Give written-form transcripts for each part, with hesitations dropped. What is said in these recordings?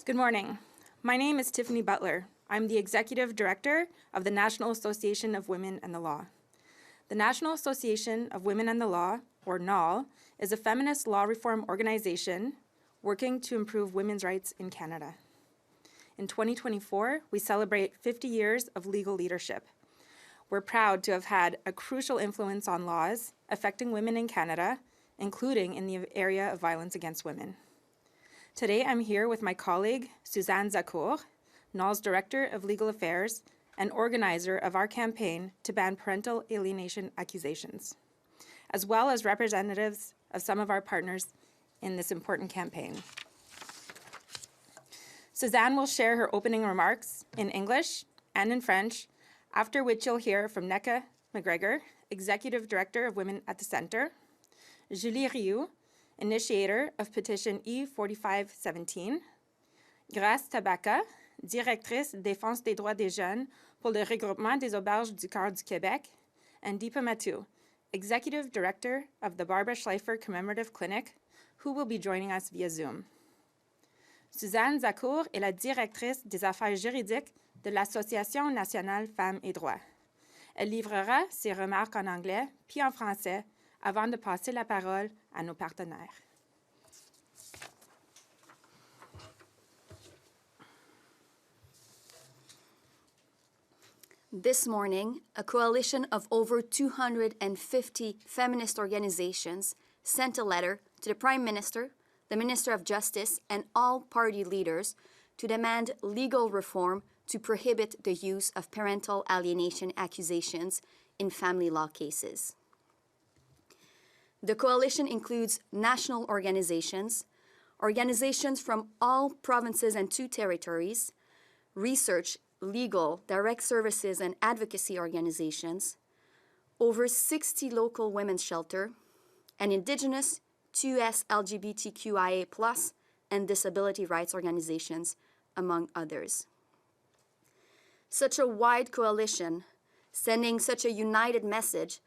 Good morning. My name is Tiffany Butler. I'm the Executive Director of the National Association of Women and the Law. The National Association of Women and the Law, or NAWL, is a feminist law reform organization working to improve women's rights in Canada. In 2024, we celebrate 50 years of legal leadership. We're proud to have had a crucial influence on laws affecting women in Canada, including in the area of violence against women. Today, I'm here with my colleague, Suzanne Zaccour, NAWL's Director of Legal Affairs and organizer of our campaign to ban parental alienation accusations, as well as representatives of some of our partners in this important campaign. Suzanne will share her opening remarks in English and in French, after which you'll hear from Nneka MacGregor, Executive Director of Women at the Centre, Julie Rioux, initiator of petition E4517, Tabaka, directrice Défense des droits des jeunes pour le Regroupement des Auberges du cœur du Québec, and Deepa Mattoo, Executive Director of the Barbra Schlifer Commemorative Clinic, who will be joining us via Zoom. Suzanne Zaccour est la directrice des affaires juridiques de l'Association nationale Femmes et Droits. Elle livrera ses remarques en anglais puis en français avant de passer la parole à nos partenaires. This morning, a coalition of over 250 feminist organizations sent a letter to the Prime Minister, the Minister of Justice, and all party leaders to demand legal reform to prohibit the use of parental alienation accusations in family law cases. The coalition includes national organizations, organizations from all provinces and 2 territories, research, legal, direct services, and advocacy organizations, over 60 local women's shelters, and Indigenous, 2S LGBTQIA+, and disability rights organizations, among others. Such a wide coalition, sending such a united message,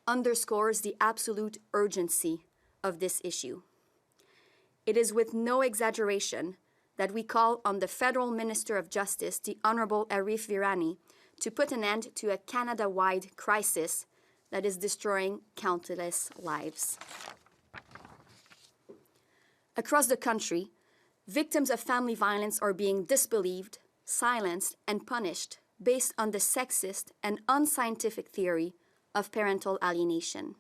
underscores the absolute urgency of this issue. It is with no exaggeration that we call on the Federal Minister of Justice, the Honourable Arif Virani, to put an end to a Canada-wide crisis that is destroying countless lives. Across the country, victims of family violence are being disbelieved, silenced, and punished based on the sexist and unscientific theory of parental alienation.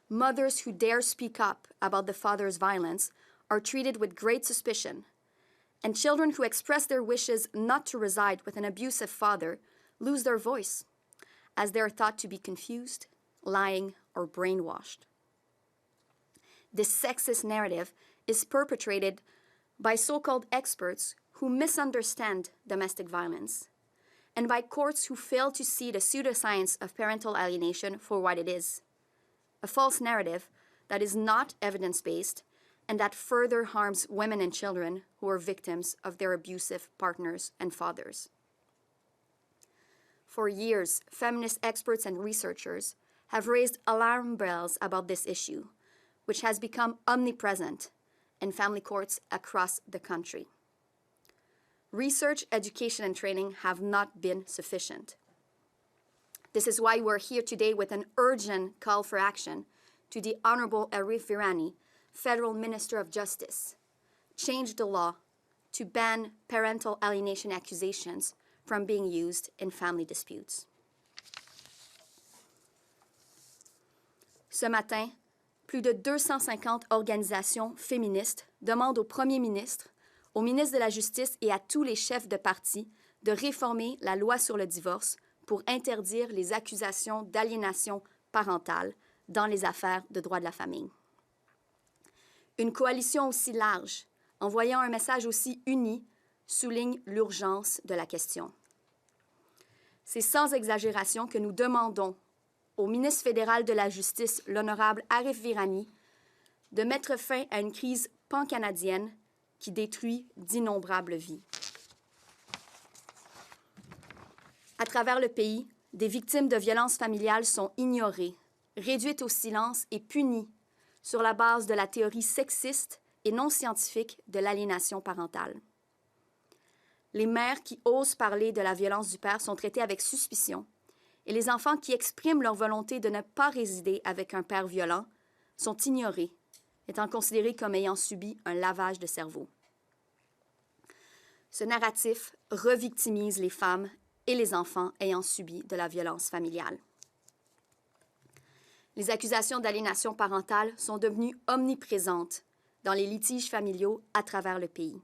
Mothers who dare speak up about the father's violence are treated with great suspicion, and children who express their wishes not to reside with an abusive father lose their voice, as they are thought to be confused, lying, or brainwashed. This sexist narrative is perpetrated by so-called experts who misunderstand domestic violence, and by courts who fail to see the pseudoscience of parental alienation for what it is, a false narrative that is not evidence-based and that further harms women and children who are victims of their abusive partners and fathers. For years, feminist experts and researchers have raised alarm bells about this issue, which has become omnipresent in family courts across the country. Research, education, and training have not been sufficient. This is why we're here today with an urgent call for action to the Honourable Arif Virani, Federal Minister of Justice. Change the law to ban parental alienation accusations from being used in family disputes. Ce matin, plus de 250 organisations féministes demandent au Premier ministre, au ministre de la Justice et à tous les chefs de parti de réformer la loi sur le divorce pour interdire les accusations d'aliénation parentale dans les affaires de droit de la famille. Une coalition aussi large, envoyant un message aussi uni, souligne l'urgence de la question. C'est sans exagération que nous demandons au ministre fédéral de la Justice, l'honorable Arif Virani, de mettre fin à une crise pan-canadienne qui détruit d'innombrables vies. À travers le pays, des victimes de violences familiales sont ignorées, réduites au silence et punies sur la base de la théorie sexiste et non scientifique de l'aliénation parentale. Les mères qui osent parler de la violence du père sont traitées avec suspicion et les enfants qui expriment leur volonté de ne pas résider avec un père violent sont ignorés, étant considérés comme ayant subi un lavage de cerveau. Ce narratif revictimise les femmes et les enfants ayant subi de la violence familiale. Les accusations d'aliénation parentale sont devenues omniprésentes dans les litiges familiaux à travers le pays.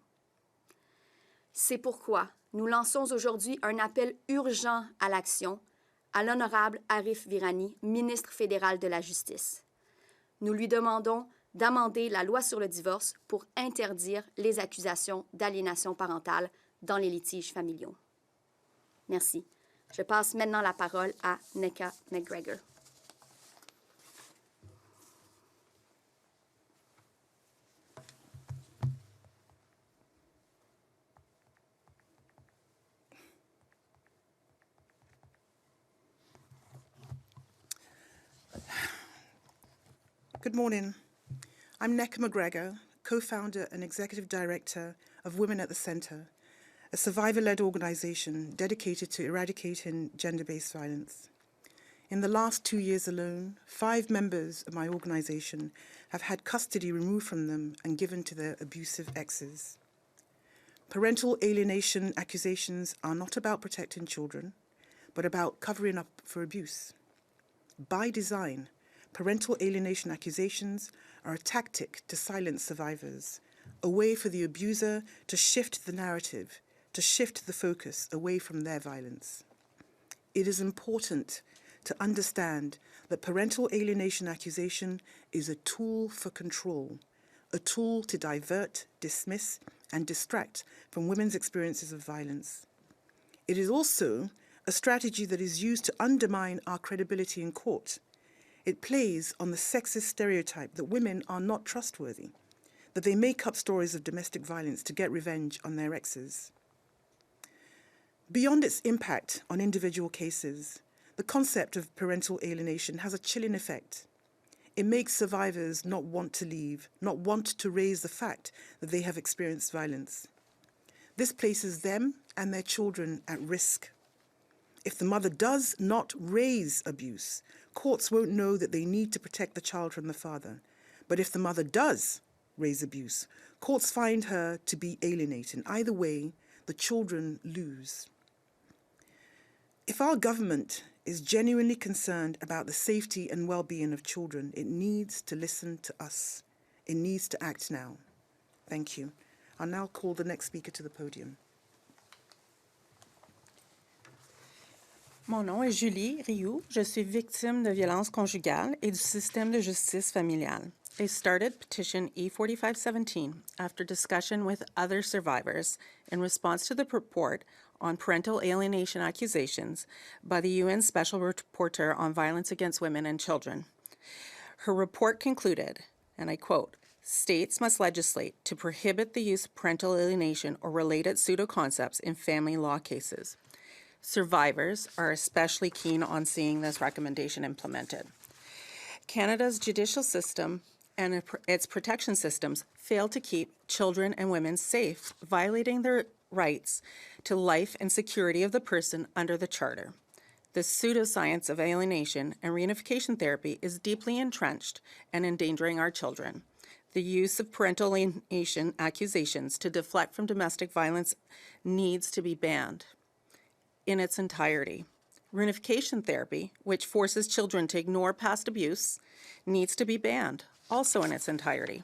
C'est pourquoi nous lançons aujourd'hui un appel urgent à l'action à l'honorable Arif Virani, ministre fédéral de la Justice. Nous lui demandons d'amender la loi sur le divorce pour interdire les accusations d'aliénation parentale dans les litiges familiaux. Merci. Je passe maintenant la parole à Nneka MacGregor. Good morning. I'm Nneka MacGregor, co-founder and executive director of Women at the Centre, a survivor-led organisation dedicated to eradicating gender-based violence. In the last 2 years alone, 5 members of my organisation have had custody removed from them and given to their abusive exes. Parental alienation accusations are not about protecting children, but about covering up for abuse. By design, parental alienation accusations are a tactic to silence survivors, a way for the abuser to shift the narrative, to shift the focus away from their violence. It is important to understand that parental alienation accusation is a tool for control, a tool to divert, dismiss, and distract from women's experiences of violence. It is also a strategy that is used to undermine our credibility in court. It plays on the sexist stereotype that women are not trustworthy, that they make up stories of domestic violence to get revenge on their exes. Beyond its impact on individual cases, the concept of parental alienation has a chilling effect. It makes survivors not want to leave, not want to raise the fact that they have experienced violence. This places them and their children at risk. If the mother does not raise abuse, courts won't know that they need to protect the child from the father. But if the mother does raise abuse, courts find her to be alienating. Either way, the children lose. If our government is genuinely concerned about the safety and well-being of children, it needs to listen to us. It needs to act now. Thank you. I'll now call the next speaker to the podium. Mon nom est Julie Rioux. Je suis victime de violence conjugale et du système de justice familiale. I started petition E4517 after discussion with other survivors in response to the report on parental alienation accusations by the UN Special Rapporteur on Violence Against Women and Children. Her report concluded, and I quote, "States must legislate to prohibit the use of parental alienation or related pseudo-concepts in family law cases." Survivors are especially keen on seeing this recommendation implemented. Canada's judicial system and its protection systems fail to keep children and women safe, violating their rights to life and security of the person under the Charter. The pseudoscience of alienation and reunification therapy is deeply entrenched and endangering our children. The use of parental alienation accusations to deflect from domestic violence needs to be banned in its entirety. Reunification therapy, which forces children to ignore past abuse, needs to be banned, also in its entirety.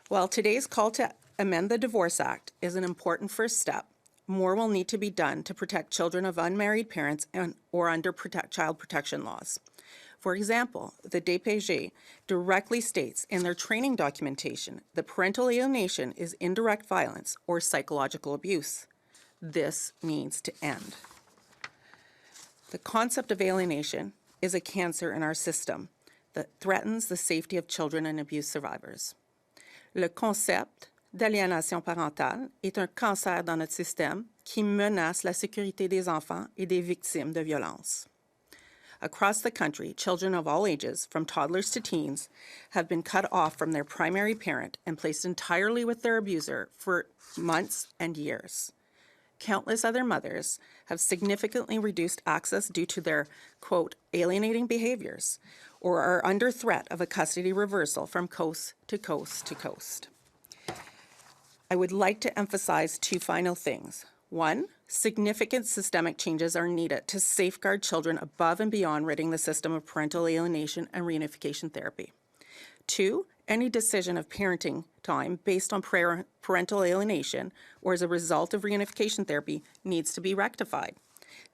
While today's call to amend the Divorce Act is an important first step, more will need to be done to protect children of unmarried parents or under child protection laws. For example, the DPG directly states in their training documentation that parental alienation is indirect violence or psychological abuse. This needs to end. The concept of alienation is a cancer in our system that threatens the safety of children and abuse survivors. Le concept d'aliénation parentale est un cancer dans notre système qui menace la sécurité des enfants et des victimes de violences. Across the country, children of all ages, from toddlers to teens, have been cut off from their primary parent and placed entirely with their abuser for months and years. Countless other mothers have significantly reduced access due to their, quote, alienating behaviors, or are under threat of a custody reversal from coast to coast to coast. I would like to emphasize two final things. One, significant systemic changes are needed to safeguard children above and beyond ridding the system of parental alienation and reunification therapy. Two, any decision of parenting time based on parental alienation or as a result of reunification therapy needs to be rectified.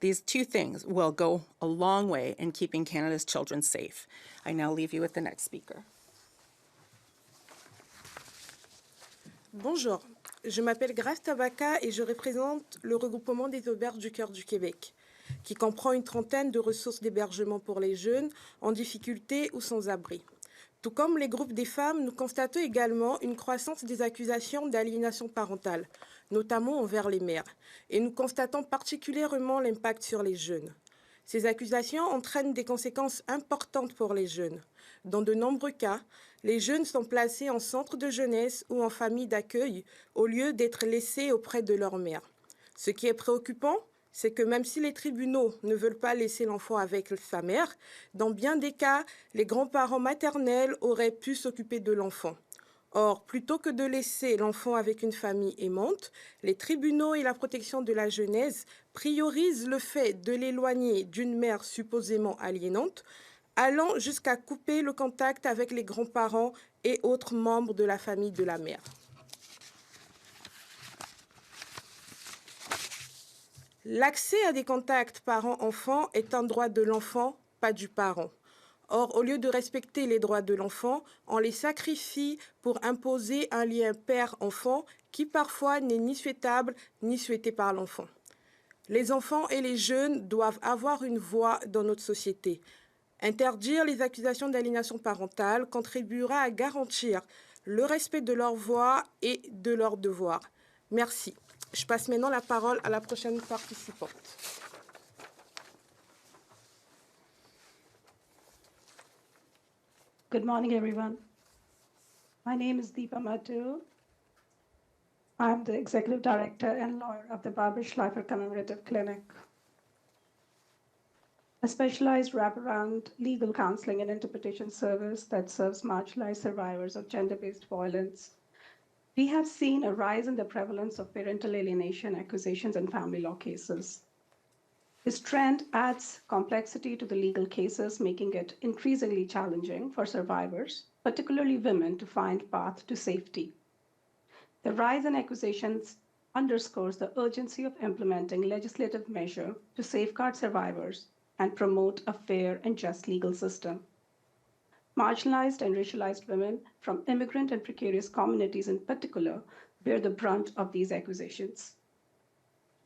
These two things will go a long way in keeping Canada's children safe. I now leave you with the next speaker. Bonjour, je m'appelle Tabaka et je représente le Regroupement des Auberges du cœur du Québec, qui comprend une trentaine de ressources d'hébergement pour les jeunes en difficulté ou sans abri. Tout comme les groupes des femmes, nous constatons également une croissance des accusations d'aliénation parentale, notamment envers les mères, et nous constatons particulièrement l'impact sur les jeunes. Ces accusations entraînent des conséquences importantes pour les jeunes. Dans de nombreux cas, les jeunes sont placés en centre de jeunesse ou en famille d'accueil au lieu d'être laissés auprès de leur mère. Ce qui est préoccupant, c'est que même si les tribunaux ne veulent pas laisser l'enfant avec sa mère, dans bien des cas, les grands-parents maternels auraient pu s'occuper de l'enfant. Or, plutôt que de laisser l'enfant avec une famille aimante, les tribunaux et la protection de la jeunesse priorisent le fait de l'éloigner d'une mère supposément aliénante, allant jusqu'à couper le contact avec les grands-parents et autres membres de la famille de la mère. L'accès à des contacts parents-enfants est un droit de l'enfant, pas du parent. Or, au lieu de respecter les droits de l'enfant, on les sacrifie pour imposer un lien père-enfant qui parfois n'est ni souhaitable ni souhaité par l'enfant. Les enfants et les jeunes doivent avoir une voix dans notre société. Interdire les accusations d'aliénation parentale contribuera à garantir le respect de leur voix et de leurs devoirs. Merci. Je passe maintenant la parole à la prochaine participante. Good morning, everyone. My name is Deepa Mattoo. I'm the Executive Director and lawyer of the Barbra Schlifer Commemorative Clinic, a specialized wraparound legal counseling and interpretation service that serves marginalized survivors of gender-based violence. We have seen a rise in the prevalence of parental alienation accusations in family law cases. This trend adds complexity to the legal cases, making it increasingly challenging for survivors, particularly women, to find path to safety. The rise in accusations underscores the urgency of implementing legislative measures to safeguard survivors and promote a fair and just legal system. Marginalized and racialized women from immigrant and precarious communities in particular bear the brunt of these accusations.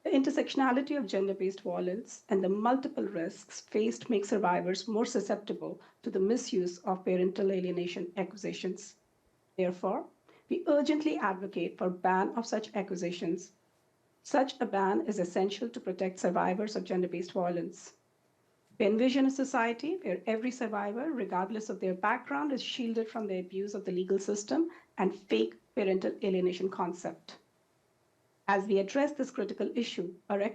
The intersectionality of gender-based violence and the multiple risks faced make survivors more susceptible to the misuse of parental alienation accusations. Therefore, we urgently advocate for ban of such accusations. Such a ban is essential to protect survivors of gender-based violence. We envision a society where every survivor, regardless of their background, is shielded from the abuse of the legal system and fake parental alienation concept. As we address this critical issue, a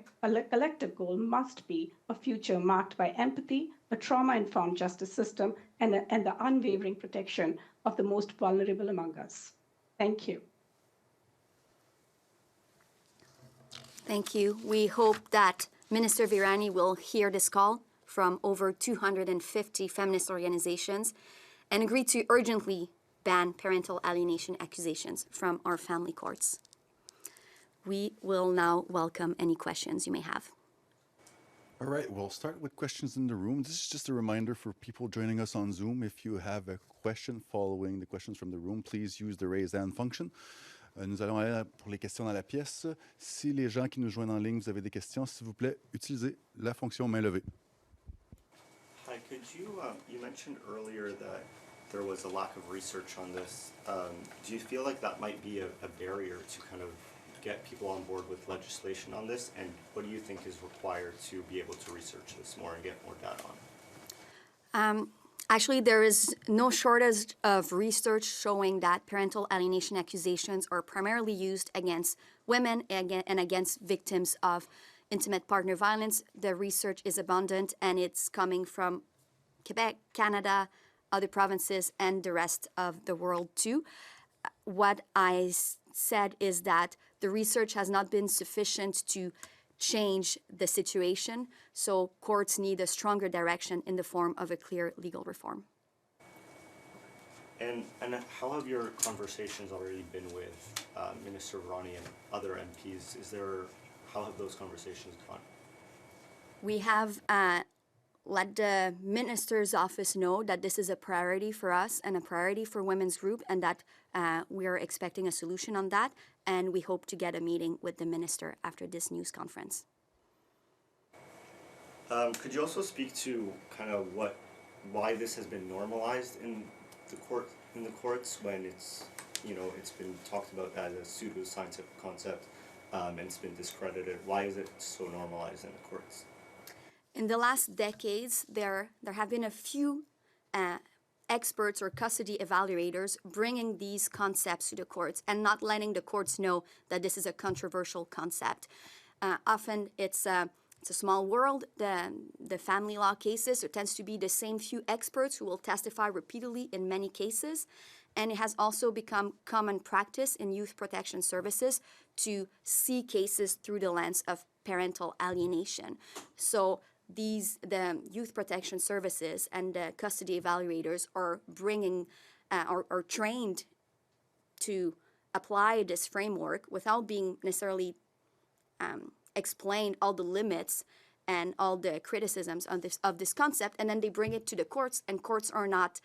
collective goal must be a future marked by empathy, a trauma-informed justice system, and the unwavering protection of the most vulnerable among us. Thank you. Thank you. We hope that Minister Virani will hear this call from over 250 feminist organizations and agree to urgently ban parental alienation accusations from our family courts. We will now welcome any questions you may have. All right, we'll start with questions in the room. This is just a reminder for people joining us on Zoom. If you have a question following the questions from the room, please use the raise hand function. Nous allons aller pour les questions dans la pièce. Si les gens qui nous joignent en ligne, vous avez des questions, s'il vous plaît, utilisez la fonction main levée. Hi, could you mentioned earlier that there was a lack of research on this. Do you feel like that might be a barrier to kind of get people on board with legislation on this? And what do you think is required to be able to research this more and get more data on it? Actually, there is no shortage of research showing that parental alienation accusations are primarily used against women and against victims of intimate partner violence. The research is abundant, and it's coming from Quebec, Canada, other provinces, and the rest of the world too. What I said is that the research has not been sufficient to change the situation, so courts need a stronger direction in the form of a clear legal reform. And how have your conversations already been with Minister Ronnie and other MPs? How have those conversations gone? We have let the minister's office know that this is a priority for us and a priority for women's group, and that we are expecting a solution on that, and we hope to get a meeting with the minister after this news conference. Could you also speak to kind of why this has been normalized in the courts when it's been talked about as a pseudo-scientific concept and it's been discredited? Why is it so normalized in the courts? In the last decades, there have been a few experts or custody evaluators bringing these concepts to the courts and not letting the courts know that this is a controversial concept. Often it's a small world, the family law cases. It tends to be the same few experts who will testify repeatedly in many cases. And it has also become common practice in youth protection services to see cases through the lens of parental alienation. So the youth protection services and the custody evaluators are bringing are trained to apply this framework without being necessarily explained all the limits and all the criticisms of this concept, and then they bring it to the courts, and courts are not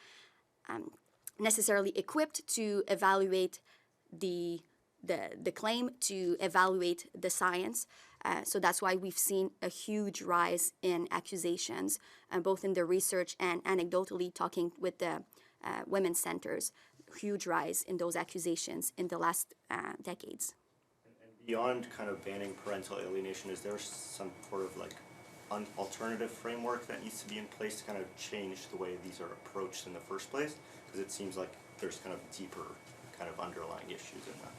necessarily equipped to evaluate the claim, to evaluate the science. So that's why we've seen a huge rise in accusations, both in the research and anecdotally talking with the women's centers, huge rise in those accusations in the last decades. And beyond kind of banning parental alienation, is there some sort of like alternative framework that needs to be in place to kind of change the way these are approached in the first place? Because it seems like there's kind of deeper kind of underlying issues in that.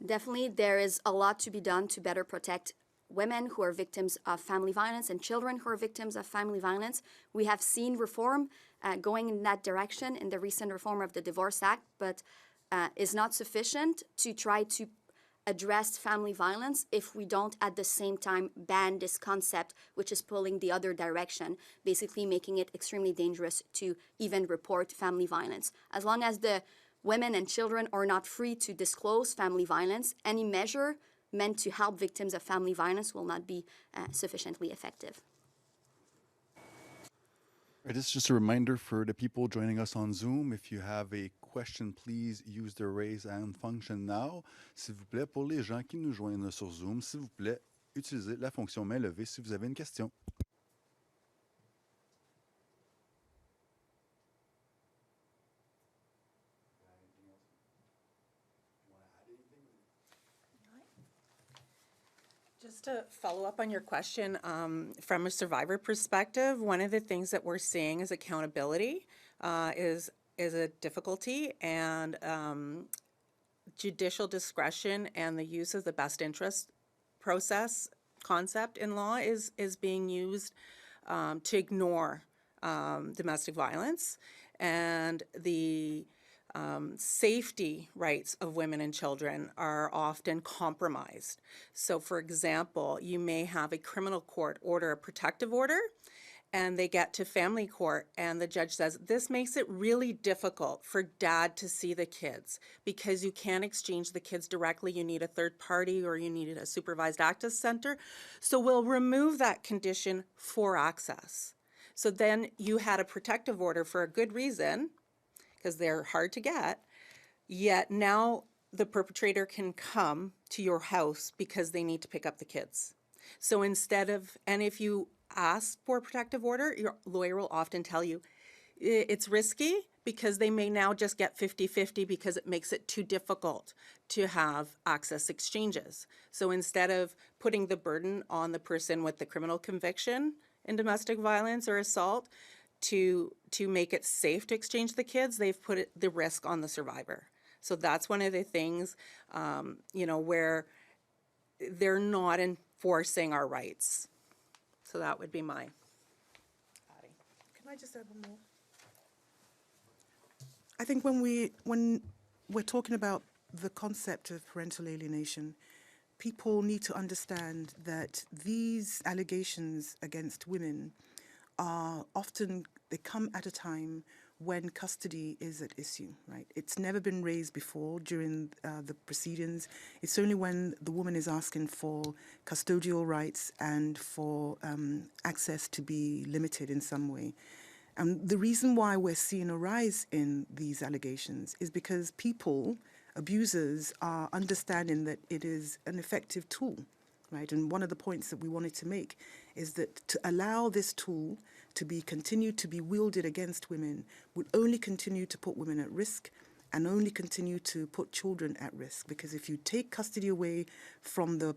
Definitely, there is a lot to be done to better protect women who are victims of family violence and children who are victims of family violence. We have seen reform going in that direction in the recent reform of the Divorce Act, but is not sufficient to try to address family violence if we don't at the same time ban this concept, which is pulling the other direction, basically making it extremely dangerous to even report family violence. As long as the women and children are not free to disclose family violence, any measure meant to help victims of family violence will not be sufficiently effective. This is just a reminder for the people joining us on Zoom. If you have a question, please use the raise hand function now. S'il vous plaît, pour les gens qui nous joignent sur Zoom, s'il vous plaît, utilisez la fonction main levée si vous avez une question. Just to follow up on your question, from a survivor perspective, one of the things that we're seeing is accountability is a difficulty, and judicial discretion and the use of the best interest process concept in law is being used to ignore domestic violence and the safety rights of women and children are often compromised. So, for example, you may have a criminal court order a protective order, and they get to family court, and the judge says, this makes it really difficult for dad to see the kids because you can't exchange the kids directly. You need a third party or you need a supervised access center. So we'll remove that condition for access. So then you had a protective order for a good reason, because they're hard to get, yet now the perpetrator can come to your house because they need to pick up the kids. So instead of, and if you ask for a protective order, your lawyer will often tell you it's risky because they may now just get 50-50 because it makes it too difficult to have access exchanges. So instead of putting the burden on the person with the criminal conviction in domestic violence or assault, to make it safe to exchange the kids, they've put the risk on the survivor. So that's one of the things, you know, where they're not enforcing our rights. So that would be my adding. Can I just add one more? I think when we're talking about the concept of parental alienation, people need to understand that these allegations against women are often, they come at a time when custody is at issue, right? It's never been raised before during the proceedings. It's only when the woman is asking for custodial rights and for access to be limited in some way. And the reason why we're seeing a rise in these allegations is because people, abusers, are understanding that it is an effective tool, right? And one of the points that we wanted to make is that to allow this tool to be continued to be wielded against women would only continue to put women at risk and only continue to put children at risk. Because if you take custody away from the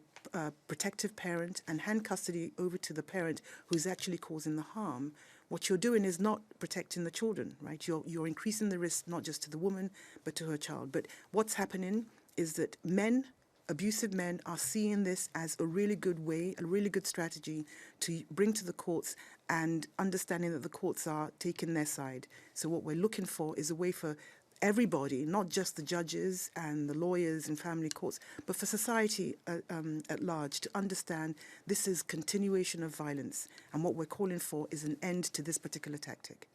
protective parent and hand custody over to the parent who's actually causing the harm, what you're doing is not protecting the children, right? You're increasing the risk not just to the woman, but to her child. But what's happening is that men, abusive men, are seeing this as a really good way, a really good strategy to bring to the courts, and understanding that the courts are taking their side. So what we're looking for is a way for everybody, not just the judges and the lawyers and family courts, but for society at large to understand this is continuation of violence. And what we're calling for is an end to this particular tactic.